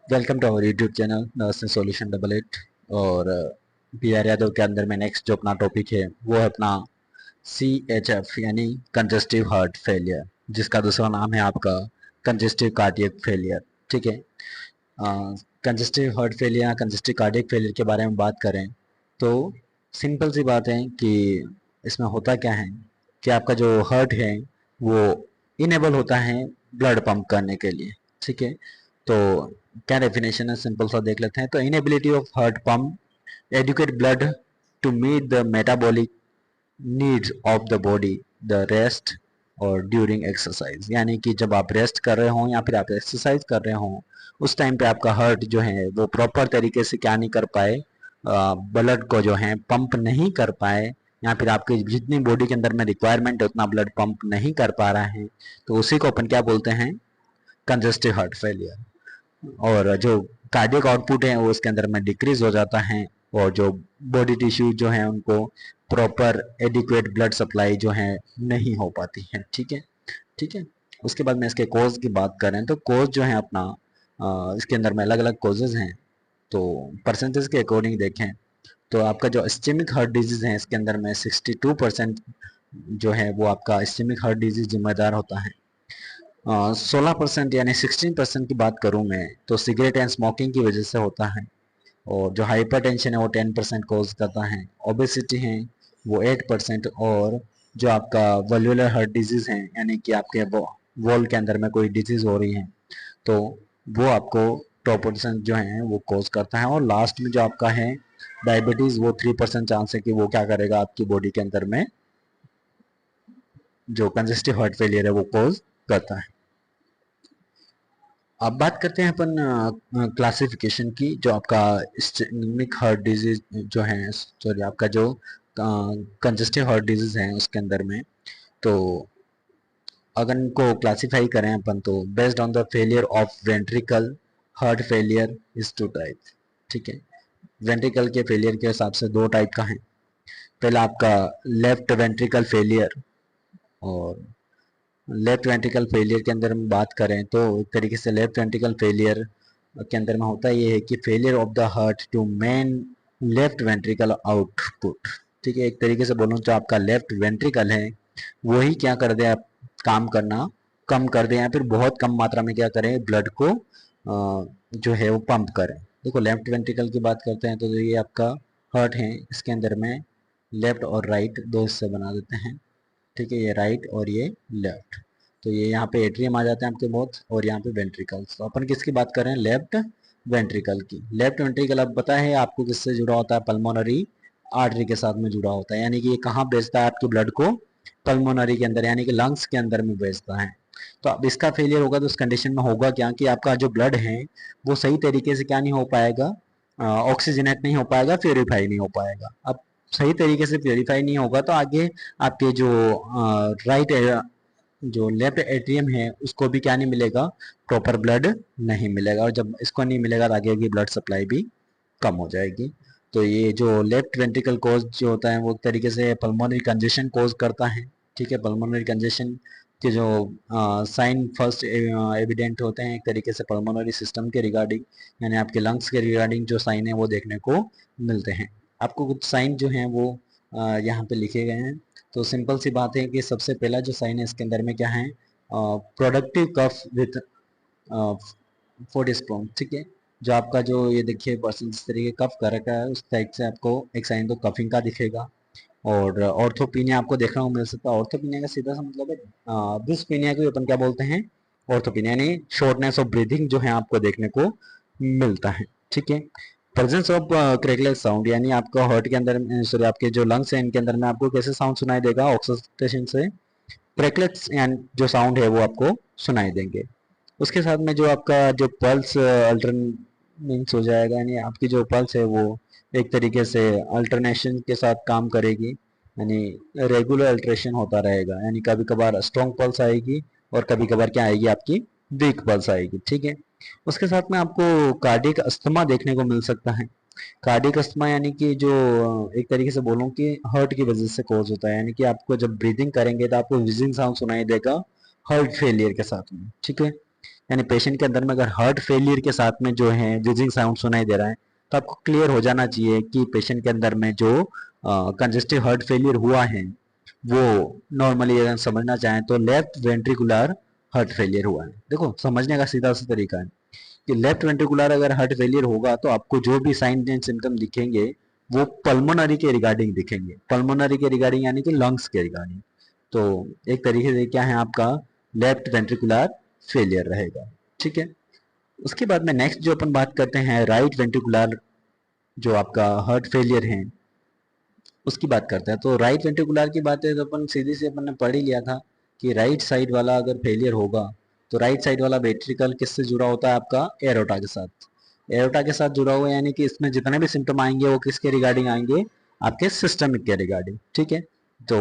Welcome to our YouTube channel nursing solution double eight. और P R Yadav के अंदर में नेक्स्ट जो अपना टॉपिक है वो है अपना सी एच एफ यानी कंजेस्टिव हार्ट फेलियर, जिसका दूसरा नाम है आपका कंजेस्टिव कार्डियक फेलियर। ठीक है। Congestive heart failure, congestive cardiac failure के बारे में बात करें तो सिंपल सी बात है कि इसमें होता क्या है कि आपका जो हार्ट है वो इनेबल होता है ब्लड पंप करने के लिए। ठीक है। तो क्या डेफिनेशन है, सिंपल सा देख लेते हैं। तो inability of heart pump adequate blood to meet the metabolic needs of the body the rest or during exercise, यानी कि जब आप रेस्ट कर रहे हो या फिर आप एक्सरसाइज कर रहे हो उस टाइम पे आपका हार्ट जो है वो प्रॉपर तरीके से क्या नहीं कर पाए, ब्लड को जो है पंप नहीं कर पाए, या फिर आपकी जितनी बॉडी के अंदर में रिक्वायरमेंट है उतना ब्लड पंप नहीं कर पा रहा है, तो उसी को अपन क्या बोलते हैं, कंजेस्टिव हार्ट फेलियर। और जो कार्डियक आउटपुट है वो उसके अंदर में डिक्रीज हो जाता है, और जो बॉडी टिश्यू जो है उनको प्रॉपर एडिक्वेट ब्लड सप्लाई जो है नहीं हो पाती है। ठीक है। ठीक है। उसके बाद में इसके कोज की बात करें तो कोज जो है अपना इसके अंदर में अलग अलग कोजेज हैं। तो परसेंटेज के अकॉर्डिंग देखें तो आपका जो इस्चेमिक हार्ट डिजीज है इसके अंदर में 62% जो है वो आपका इस्चेमिक हार्ट डिजीज जिम्मेदार होता है। 16% यानी 16% की बात करूं मैं तो सिगरेट एंड स्मोकिंग की वजह से होता है। और जो हाइपरटेंशन है वो 10% कॉज करता है। ओबेसिटी है वो 8%। और जो आपका वल्वुलर हार्ट डिजीज है यानी कि आपके वॉल के अंदर में कोई डिजीज हो रही है तो वो आपको 2% जो है वो कॉज करता है। और लास्ट में जो आपका है डायबिटीज, वो 3% चांस है कि वो क्या करेगा आपकी बॉडी के अंदर में जो कंजेस्टिव हार्ट फेलियर है वो कॉज करता है। अब बात करते हैं अपन क्लासिफिकेशन की। जो आपका इस्चेमिक हार्ट डिजीज जो है, सॉरी आपका जो कंजेस्टिव हार्ट डिजीज है उसके अंदर में, तो अगर इनको क्लासिफाई करें अपन तो based on the failure of ventricle, heart failure is two type. ठीक है। वेंट्रिकल के फेलियर के हिसाब से दो टाइप का है। पहला आपका लेफ्ट वेंट्रिकल फेलियर। और लेफ्ट वेंट्रिकल फेलियर के अंदर हम बात करें तो एक तरीके से लेफ्ट वेंट्रिकल फेलियर के अंदर में होता ये है कि failure of the heart to main left ventricle output. ठीक है। एक तरीके से बोलूँ तो आपका लेफ्ट वेंट्रिकल है वही क्या कर दे, आप काम करना कम कर दे या फिर बहुत कम मात्रा में क्या करें, ब्लड को जो है वो पंप करें। देखो लेफ्ट वेंट्रिकल की बात करते हैं तो ये आपका हार्ट है, इसके अंदर में लेफ्ट और राइट दो हिस्से बना देते हैं। ठीक है। ये राइट और ये लेफ्ट। तो ये यहाँ पे एट्रियम आ जाते हैं आपके बहुत, और यहाँ पे वेंट्रिकल्स। तो अपन किसकी बात कर रहे हैं, लेफ्ट वेंट्रिकल की। लेफ्ट वेंट्रिकल अब पता है आपको किससे जुड़ा होता है, पल्मोनरी आर्टरी के साथ में जुड़ा होता है। यानी कि ये कहाँ भेजता है आपके ब्लड को, पल्मोनरी के अंदर यानी कि लंग्स के अंदर में भेजता है। तो अब इसका फेलियर होगा तो उस कंडीशन में होगा क्या कि आपका जो ब्लड है वो सही तरीके से क्या नहीं हो पाएगा, ऑक्सीजनेट नहीं हो पाएगा, प्योरीफाई नहीं हो पाएगा। अब सही तरीके से प्योरीफाई नहीं होगा तो आगे आपके जो राइट जो लेफ्ट एट्रियम है उसको भी क्या नहीं मिलेगा, प्रॉपर ब्लड नहीं मिलेगा। और जब इसको नहीं मिलेगा तो आगे की ब्लड सप्लाई भी कम हो जाएगी। तो ये जो लेफ्ट वेंट्रिकल कोज जो होता है वो एक तरीके से पल्मोनरी कंजेशन कोज करता है। ठीक है। पल्मोनरी कंजेशन के जो साइन फर्स्ट एविडेंट होते हैं एक तरीके से पल्मोनरी सिस्टम के रिगार्डिंग, यानी आपके लंग्स के रिगार्डिंग जो साइन है वो देखने को मिलते हैं। आपको कुछ साइन जो हैं वो यहाँ पे लिखे गए हैं। तो सिंपल सी बात है कि सबसे पहला जो साइन है इसके अंदर में क्या है, प्रोडक्टिव कफ विथ फोर्टिस्प्रोन। ठीक है। जो आपका जो ये देखिए पर्सन जिस तरीके कफ कर रखा है उस टाइप से आपको एक साइन तो कफिंग का दिखेगा। और ऑर्थोपीनिया आपको देखने को मिल सकता है। ऑर्थोपीनिया का सीधा सा मतलब है डिस्पीनिया को अपन क्या बोलते हैं, ऑर्थोपीनिया, यानी शॉर्टनेस ऑफ ब्रीथिंग जो है आपको देखने को मिलता है। ठीक है। प्रेजेंस ऑफ क्रेकलेस साउंड, यानी आपका हार्ट के अंदर, सॉरी आपके जो लंग्स हैं इनके अंदर में आपको कैसे साउंड सुनाई देगा, ऑक्सीडेशन से क्रेकलेस यानी जो साउंड है वो आपको सुनाई देंगे। उसके साथ में जो आपका जो पल्स अल्टरनेंस हो जाएगा, यानी आपकी जो पल्स है वो एक तरीके से अल्टरनेशन के साथ काम करेगी, यानी रेगुलर अल्ट्रेशन होता रहेगा। यानी कभी कभार स्ट्रॉन्ग पल्स आएगी और कभी कभार क्या आएगी, आपकी वीक पल्स आएगी। ठीक है। उसके साथ में आपको कार्डियक अस्थमा देखने को मिल सकता है। कार्डियक अस्थमा यानी कि जो एक तरीके से बोलूं कि हार्ट की वजह से कॉज होता है, यानी कि आपको जब ब्रीदिंग करेंगे तो आपको विजिंग साउंड सुनाई देगा हार्ट फेलियर के साथ में। ठीक है। यानी पेशेंट के अंदर में अगर हार्ट फेलियर के साथ में जो है जिजिंग साउंड सुनाई दे रहा है, तो आपको क्लियर हो जाना चाहिए कि पेशेंट के अंदर में जो कंजेस्टिव हार्ट फेलियर हुआ है वो नॉर्मली अगर समझना चाहें तो लेफ्ट वेंट्रिकुलर हार्ट फेलियर हुआ है। देखो समझने का सीधा सा तरीका है कि लेफ्ट वेंट्रिकुलर अगर हार्ट फेलियर होगा तो आपको जो भी साइन एंड सिम्टम दिखेंगे वो पल्मोनरी के रिगार्डिंग दिखेंगे, पल्मोनरी के रिगार्डिंग यानी कि लंग्स के रिगार्डिंग। तो एक तरीके से क्या है, आपका लेफ्ट वेंट्रिकुलर फेलियर रहेगा। ठीक है, उसके बाद में नेक्स्ट जो अपन बात करते हैं राइट वेंट्रिकुलर जो आपका हार्ट फेलियर है उसकी बात करते हैं। तो राइट वेंट्रिकुलर की बात है तो अपन सीधी से अपन ने पढ़ ही लिया था कि राइट साइड वाला अगर फेलियर होगा तो राइट साइड वाला वेंट्रिकल किससे जुड़ा होता है, आपका एरोटा के साथ। एरोटा के साथ जुड़ा हुआ है, यानी कि इसमें जितने भी सिम्टम आएंगे वो किसके रिगार्डिंग आएंगे, आपके सिस्टमिक के रिगार्डिंग। ठीक है, तो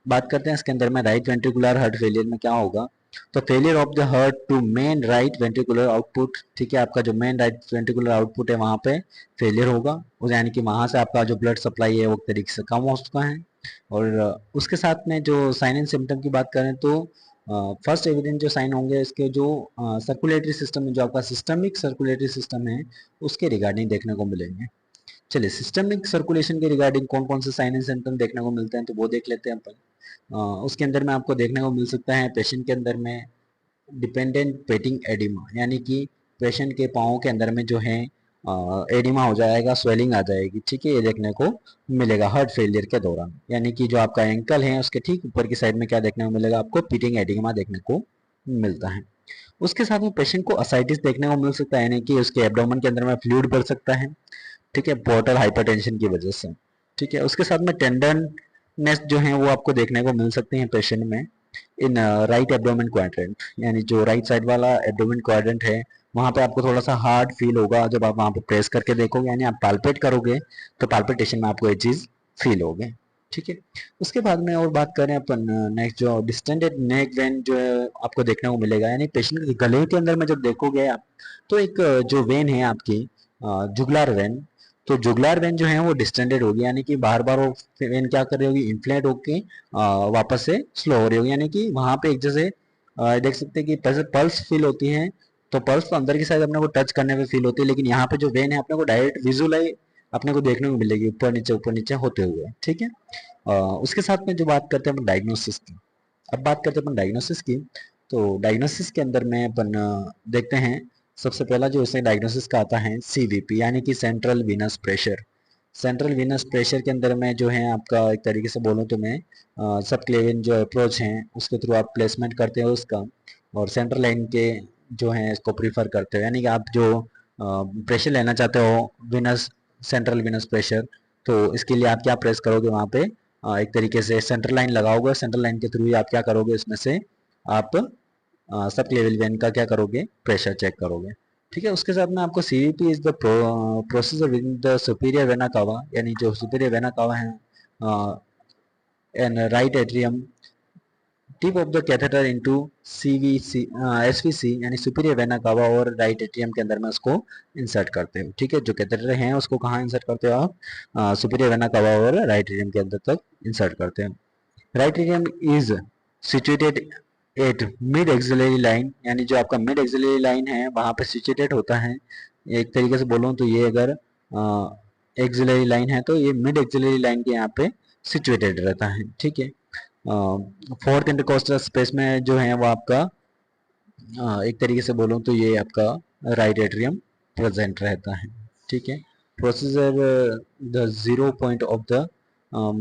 बात करते हैं इसके अंदर में राइट वेंट्रिकुलर हार्ट फेलियर में क्या होगा। तो failure of the heart to main right ventricular output, ठीक है, आपका जो मेन राइट वेंट्रिकुलर आउटपुट है वहां पे फेलियर होगा, यानी कि वहां से आपका जो ब्लड सप्लाई है वो तरीके से कम हो चुका है। और उसके साथ में जो साइन एंड सिम्टम की बात करें तो फर्स्ट एविडेंट जो साइन होंगे इसके जो सर्कुलेटरी सिस्टम में जो आपका सिस्टमिक सर्कुलेटरी सिस्टम है उसके रिगार्डिंग देखने को मिलेंगे। चलिए, सिस्टमिक सर्कुलेशन के रिगार्डिंग कौन कौन से साइन एंड सिम्टम देखने को मिलते हैं तो वो देख लेते हैं अपन। उसके अंदर में आपको देखने को मिल सकता है पेशेंट के अंदर में डिपेंडेंट पेटिंग एडिमा, यानी कि पेशेंट के पाँव के अंदर में जो है एडिमा हो जाएगा, स्वेलिंग आ जाएगी। ठीक है, ये देखने को मिलेगा हार्ट फेलियर के दौरान, यानी कि जो आपका एंकल है उसके ठीक ऊपर की साइड में क्या देखने को मिलेगा, आपको पिटिंग एडिमा देखने को मिलता है। उसके साथ में पेशेंट को असाइटिस देखने को मिल सकता है, यानी कि उसके एब्डोमेन के अंदर में फ्लूइड बढ़ सकता है। ठीक है, पोर्टल हाइपरटेंशन की वजह से। ठीक है, उसके साथ में टेंडरनेस जो है वो आपको देखने को मिल सकते हैं पेशेंट में इन राइट एब्डोमेन क्वाड्रेंट, यानी जो राइट साइड वाला एब्डोमेन क्वाड्रेंट है वहां पे आपको थोड़ा सा हार्ड फील होगा जब आप वहां पे प्रेस करके देखोगे, यानी आप पाल्पेट करोगे तो पाल्पिटेशन में आपको ये चीज फील होगी। ठीक है, उसके बाद में और बात करें अपन नेक्स्ट जो डिस्टेंडेड नेक वेन जो है आपको देखने को मिलेगा, यानी पेशेंट के गले के अंदर में जब देखोगे आप तो एक जो वेन है आपकी जुगुलर वेन, तो जुगुलर वेन जो है वो डिस्टेंडेड होगी, यानी कि बार बार वो वेन क्या कर रही होगी, इन्फ्लेट होके वापस से स्लो हो रही होगी, यानी कि वहां पे एक जैसे देख सकते हैं कि पल्स फील होती है। तो पल्स तो अंदर की साइड अपने को टच करने पे फील होती है, लेकिन यहाँ पे जो वेन है अपने को डायरेक्ट विजुअलाइज अपने को देखने को मिलेगी ऊपर नीचे होते हुए। ठीक है, उसके साथ में जो बात करते हैं अपन डायग्नोसिस की, अब बात करते हैं अपन डायग्नोसिस की। तो डायग्नोसिस के अंदर में अपन देखते हैं सबसे पहला जो इसे डायग्नोसिस का आता है सीवीपी, यानी कि central Venus pressure. Central Venus pressure के अंदर में जो है आपका एक तरीके से बोलूँ तो मैं सब क्लेविन जो अप्रोच है उसके थ्रू आप प्लेसमेंट करते हो उसका, और सेंट्रल लाइन के जो है इसको प्रीफर करते हो, यानी कि आप जो प्रेशर लेना चाहते हो विनस सेंट्रल विनस प्रेशर, तो इसके लिए आप क्या प्रेस करोगे वहाँ पे एक तरीके से सेंट्रल लाइन लगाओगे, सेंट्रल लाइन के थ्रू ही आप क्या करोगे इसमें से आप सब लेवल वेन का क्या करोगे, प्रेशर चेक करोगे। ठीक है, उसके साथ में आपको CVP is the procedure with the superior vena cava, यानी जो सुपीरियर वेना कावा है and right atrium tip of the catheter into CVC SVC, यानी सुपीरियर वेना कावा और राइट एट्रियम के अंदर में उसको इंसर्ट करते हो। ठीक है, जो कैथेटर है उसको कहाँ इंसर्ट करते हो आप, सुपीरियर वेना कावा और राइट एट्रियम के अंदर तक इंसर्ट करते हो। Right atrium is situated at mid axillary line, यानी जो आपका मिड एक्सिलरी लाइन है वहां पे सिचुएटेड होता है। एक तरीके से बोलूँ तो ये अगर एक्सिलरी लाइन है तो ये मिड एक्सिलरी लाइन के यहाँ पे सिचुएटेड रहता है। ठीक है, फोर्थ इंटरकोस्टल स्पेस में जो है वो आपका एक तरीके से बोलूँ तो ये आपका राइट एट्रियम प्रेजेंट रहता है। ठीक है, procedure the zero point of the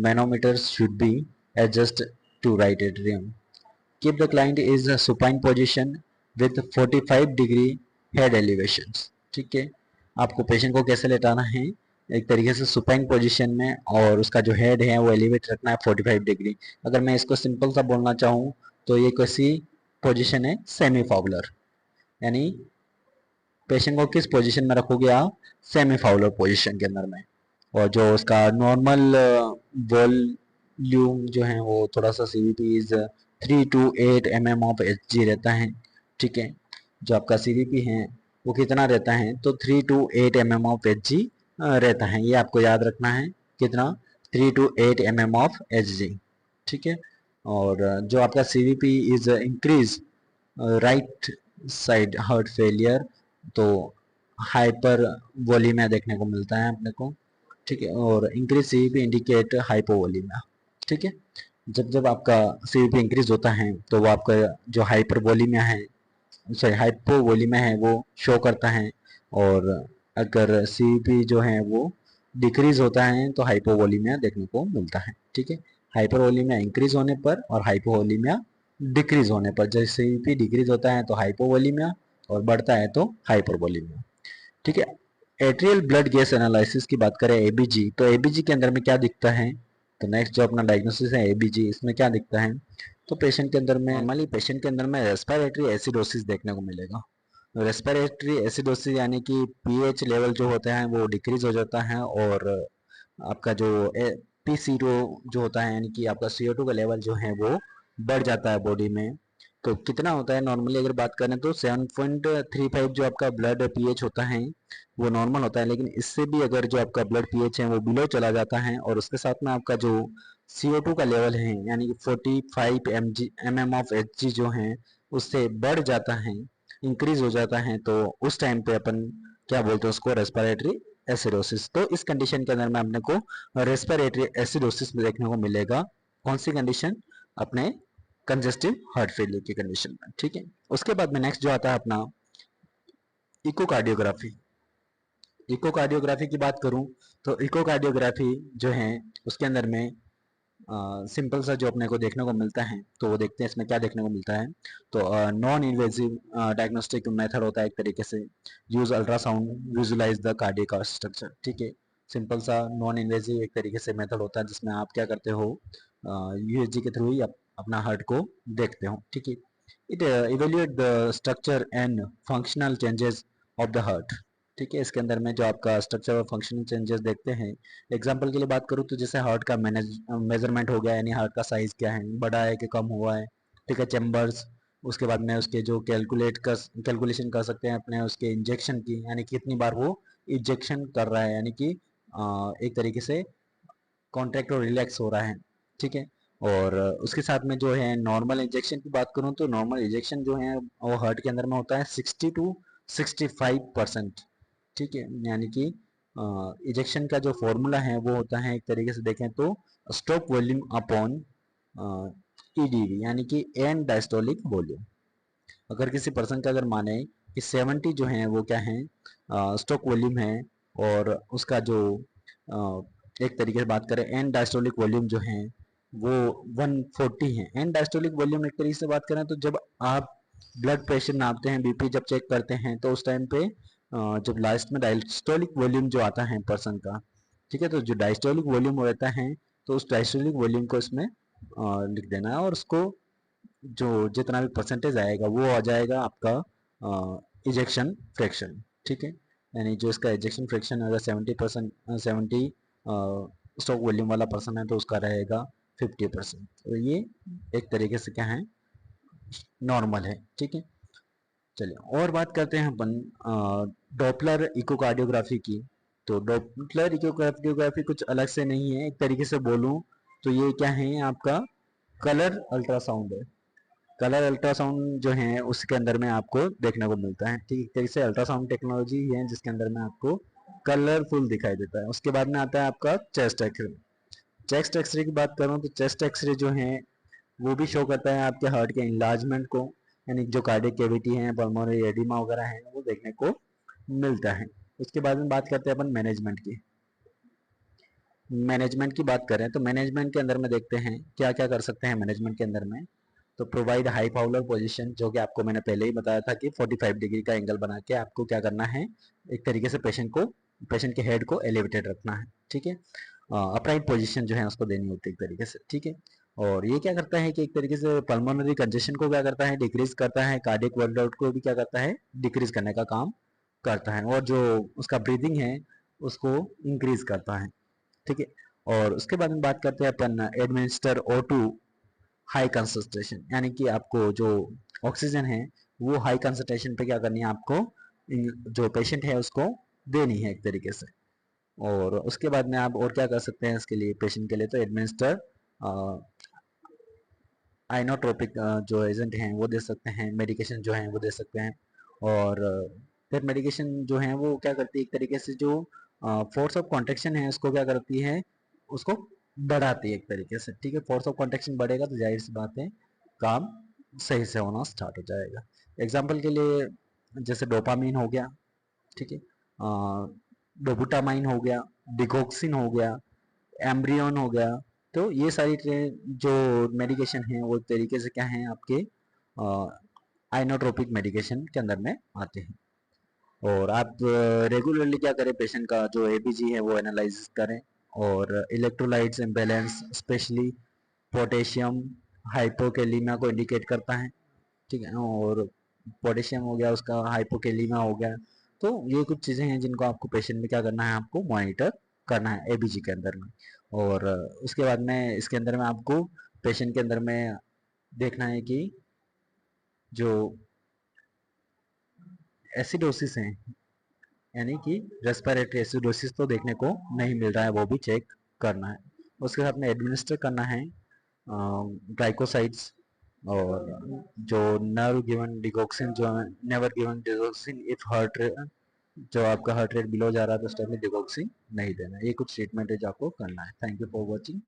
manometer should be adjust to right atrium. Keep the client is supine position with 45 degree head elevation. ठीक है, आपको पेशेंट को कैसे लेटाना है, एक तरीके से सुपाइन पोजीशन में, और उसका जो हेड है वो एलिवेट रखना है 45 डिग्री। अगर मैं इसको सिंपल सा बोलना चाहूँ तो ये कैसी पोजीशन है, सेमी फाउलर, यानी पेशेंट को किस पोजीशन में रखोगे आप, सेमी फाउलर पोजीशन के अंदर में। और जो उसका नॉर्मल वॉल्यूम जो है वो थोड़ा सा CVP is 3 to 8 mm of H रहता है। ठीक है, जो आपका सीवीपी है वो कितना रहता है, तो 3 to 8 mm ऑफ एच रहता है, ये आपको याद रखना है, कितना, 3 to 8 mm ऑफ एच। ठीक है, और जो आपका CVP is increase right side heart failure, तो हाइपर वोलीमिया देखने को मिलता है अपने को, ठीक है। और इंक्रीज सीवीपी इंडिकेट हाइपोवोलीमिया, ठीक है। जब जब आपका सीवीपी इंक्रीज होता है तो वो आपका जो हाइपर वोलीमिया है, सॉरी हाइपोवोलीमिया है, वो शो करता है। और अगर सीवीपी जो है वो डिक्रीज होता है तो हाइपोवोलीमिया देखने को मिलता है, ठीक है। हाइपरवोलीमिया इंक्रीज होने पर और हाइपोवोलीमिया डिक्रीज होने पर, जैसे सीवीपी डिक्रीज होता है तो हाइपोवोलीमिया और बढ़ता है तो हाइपरवोलीमिया, ठीक है। एट्रियल ब्लड गैस एनालिसिस की बात करें एबीजी, तो एबीजी के अंदर में क्या दिखता है, तो नेक्स्ट जो अपना डायग्नोसिस है एबीजी, इसमें क्या दिखता है, तो पेशेंट के अंदर में नॉर्मली पेशेंट के अंदर में रेस्पिरेटरी एसिडोसिस देखने को मिलेगा। रेस्पिरेटरी एसिडोसिस यानी कि पीएच लेवल जो होता है वो डिक्रीज हो जाता है, और आपका जो पी0 जो होता है यानी कि आपका CO2 का लेवल जो है वो बढ़ जाता है बॉडी में। तो कितना होता है नॉर्मली अगर बात करें तो 7.35 जो आपका ब्लड पीएच होता है वो नॉर्मल होता है, लेकिन इससे भी अगर जो आपका ब्लड पीएच है वो बिलो चला जाता है और उसके साथ में आपका जो CO2 का लेवल है यानी कि 45 mm ऑफ Hg जो है उससे बढ़ जाता है, इंक्रीज हो जाता है, तो उस टाइम पे अपन क्या बोलते हैं उसको, रेस्पिरेटरी एसिडोसिस। तो इस कंडीशन के अंदर में अपने को रेस्पिरेटरी एसिडोसिस देखने को मिलेगा। कौन सी कंडीशन, अपने कंजेस्टिव हार्ट फेलियर की कंडीशन में, ठीक है। उसके बाद में नेक्स्ट जो आता है अपना इकोकार्डियोग्राफी। इकोकार्डियोग्राफी की बात करूं तो इकोकार्डियोग्राफी जो है उसके अंदर में सिंपल सा जो अपने को देखने को मिलता है, तो वो देखते हैं इसमें क्या देखने को मिलता है। तो नॉन इन्वेजिव डायग्नोस्टिक मेथड होता है एक तरीके से, use ultrasound visualise the cardiac structure, ठीक है। सिंपल सा नॉन इन्वेजिव एक तरीके से मेथड होता है जिसमें आप क्या करते हो, यूएसजी के थ्रू ही अपना हार्ट को देखते हो, ठीक है। It evaluate the structure and functional changes of the heart, ठीक है। इसके अंदर में जो आपका स्ट्रक्चर और फंक्शनल चेंजेस देखते हैं। एग्जाम्पल के लिए बात करूँ तो जैसे हार्ट का मेजरमेंट हो गया, यानी हार्ट का साइज क्या है, बड़ा है कि कम हुआ है, ठीक है। चैम्बर्स, उसके बाद में उसके जो कैलकुलेशन कर सकते हैं अपने उसके इंजेक्शन की, यानी कितनी बार वो इंजेक्शन कर रहा है, यानी कि एक तरीके से कॉन्ट्रैक्ट और रिलैक्स हो रहा है, ठीक है। और उसके साथ में जो है नॉर्मल इंजेक्शन की बात करूँ तो नॉर्मल इंजेक्शन जो है वो हार्ट के अंदर में होता है 60 to 65%, ठीक है। यानी कि इजेक्शन का जो फॉर्मूला है वो होता है एक तरीके से देखें तो स्ट्रोक वॉल्यूम अपॉन ईडीवी, यानी कि एंड डायस्टोलिक वॉल्यूम। अगर किसी पर्सन का अगर माने कि 70 जो है वो क्या है, स्ट्रोक वॉल्यूम है, और उसका जो एक तरीके से बात करें एंड डायस्टोलिक वॉल्यूम जो है वो 140 है। एंड डायस्टोलिक वॉल्यूम एक तरीके से बात करें तो जब आप ब्लड प्रेशर नापते हैं, बीपी जब चेक करते हैं, तो उस टाइम पे जब लास्ट में डायस्टोलिक वॉल्यूम जो आता है पर्सन का, ठीक है, तो जो डायस्टोलिक वॉल्यूम रहता है तो उस डायस्टोलिक वॉल्यूम को इसमें लिख देना है, और उसको जो जितना भी परसेंटेज आएगा वो आ जाएगा आपका इजेक्शन फ्रैक्शन, ठीक है। यानी जो इसका इजेक्शन फ्रैक्शन अगर 70%, 70 स्टॉक वॉल्यूम वाला पर्सन है तो उसका रहेगा 50%। तो ये एक तरीके से क्या है, नॉर्मल है, ठीक है। चलिए और बात करते हैं अपन डॉपलर इकोकार्डियोग्राफी की। तो डॉपलर इकोकार्डियोग्राफी कुछ अलग से नहीं है, एक तरीके से बोलूं तो ये क्या है, आपका कलर अल्ट्रासाउंड है। कलर अल्ट्रासाउंड जो है उसके अंदर में आपको देखने को मिलता है, ठीक है। एक तरीके से अल्ट्रासाउंड टेक्नोलॉजी है जिसके अंदर में आपको कलरफुल दिखाई देता है। उसके बाद में आता है आपका चेस्ट एक्सरे। चेस्ट एक्सरे की बात करूँ तो चेस्ट एक्सरे जो है वो भी शो करता है आपके हार्ट के इन्लार्जमेंट को, यानी जो कार्डियक कैविटी है, पल्मोनरी एडिमा वगैरह है, वो देखने को मिलता है। उसके बाद में बात करते हैं अपन मैनेजमेंट की। मैनेजमेंट की बात करें तो मैनेजमेंट के अंदर में देखते हैं क्या क्या कर सकते हैं मैनेजमेंट के अंदर में। तो प्रोवाइड हाई फाउलर पोजीशन, जो कि आपको मैंने पहले ही बताया था कि 45 डिग्री का एंगल बना के आपको क्या करना है, एक तरीके से पेशेंट के हेड को एलिवेटेड रखना है, ठीक है। अपराइट पोजीशन जो है उसको देनी होती है एक तरीके से, ठीक है। और ये क्या करता है कि एक तरीके से पल्मोनरी कंजेशन को क्या करता है, डिक्रीज करता है, कार्डियक वर्कआउट को भी क्या करता है, डिक्रीज करने का काम करता है, और जो उसका ब्रीदिंग है उसको इंक्रीज करता है, ठीक है। और उसके बाद में बात करते हैं अपन एडमिनिस्टर O2 हाई कंसंट्रेशन, यानी कि आपको जो ऑक्सीजन है वो हाई कंसंट्रेशन पे क्या करनी है आपको, जो पेशेंट है उसको देनी है एक तरीके से। और उसके बाद में आप और क्या कर सकते हैं इसके लिए, पेशेंट के लिए, तो एडमिनिस्टर आइनोट्रोपिक जो एजेंट हैं वो दे सकते हैं, मेडिकेशन जो हैं वो दे सकते हैं। और फिर मेडिकेशन जो है वो क्या करती है, एक तरीके से जो फोर्स ऑफ कॉन्ट्रेक्शन है उसको क्या करती है, उसको बढ़ाती है एक तरीके से। ठीक है, फोर्स ऑफ कॉन्ट्रेक्शन बढ़ेगा तो जाहिर सी बात है काम सही से होना स्टार्ट हो जाएगा। एग्जाम्पल के लिए जैसे डोपामीन हो गया, ठीक है, डोबुटामाइन हो गया, डिगोक्सिन हो गया, एम्ब्रियन हो गया। तो ये सारी जो मेडिकेशन है वो एक तरीके से क्या है, आपके आइनोट्रोपिक मेडिकेशन के अंदर में आते हैं। और आप रेगुलरली क्या करें, पेशेंट का जो एबीजी है वो एनालाइज करें, और इलेक्ट्रोलाइट्स इम्बैलेंस स्पेशली पोटेशियम हाइपोकेलीमिया को इंडिकेट करता है। ठीक है, और पोटेशियम हो गया उसका, हाइपोकेलीमिया हो गया। तो ये कुछ चीज़ें हैं जिनको आपको पेशेंट में क्या करना है, आपको मॉनिटर करना है एबीजी के अंदर में। और उसके बाद में इसके अंदर में आपको पेशेंट के अंदर में देखना है कि जो एसिडोसिस है, यानी कि रेस्पिरेटरी एसिडोसिस तो देखने को नहीं मिल रहा है, वो भी चेक करना है। उसके साथ में एडमिनिस्टर करना है ग्लाइकोसाइड्स, और जो नर्व गिवन डिगोक्सिन, जो never given digoxin if heart जो आपका हार्ट रेट बिलो जा रहा है तो उस टाइम में डिगोक्सिन नहीं देना। ये कुछ ट्रीटमेंट है जो आपको करना है। Thank you for watching.